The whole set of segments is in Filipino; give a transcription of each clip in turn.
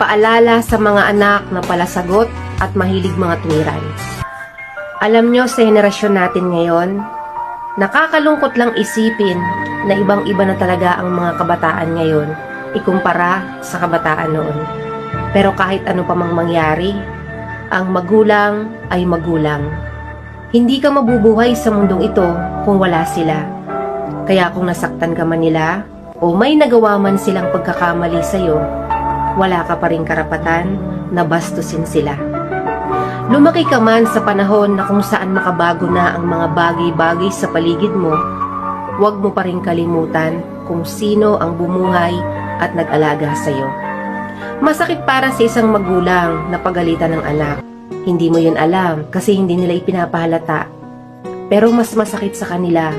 Paalala sa mga anak na palasagot at mahilig mga tuwiran. Alam nyo, sa henerasyon natin ngayon, nakakalungkot lang isipin na ibang-iba na talaga ang mga kabataan ngayon ikumpara sa kabataan noon. Pero kahit ano pa mang mangyari, ang magulang ay magulang. Hindi ka mabubuhay sa mundong ito kung wala sila. Kaya kung nasaktan ka man nila o may nagawa man silang pagkakamali sa'yo, wala ka pa ring karapatan na bastusin sila. Lumaki ka man sa panahon na kung saan makabago na ang mga bagay-bagay sa paligid mo, huwag mo pa rin kalimutan kung sino ang bumuhay at nag-alaga sa'yo. Masakit para sa isang magulang na pagalitan ng anak. Hindi mo yun alam kasi hindi nila ipinapahalata. Pero mas masakit sa kanila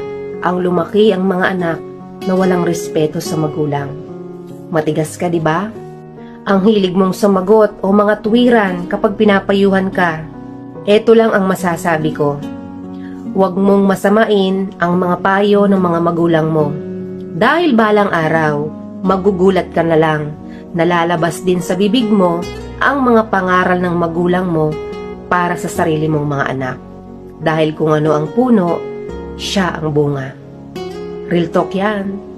ang lumaki ang mga anak na walang respeto sa magulang. Matigas ka, di ba? Ang hilig mong sumagot o mga tuwiran kapag pinapayuhan ka. Eto lang ang masasabi ko. Huwag mong masamain ang mga payo ng mga magulang mo. Dahil balang araw, magugulat ka na lang. Nalalabas din sa bibig mo ang mga pangaral ng magulang mo para sa sarili mong mga anak. Dahil kung ano ang puno, siya ang bunga. Real talk yan.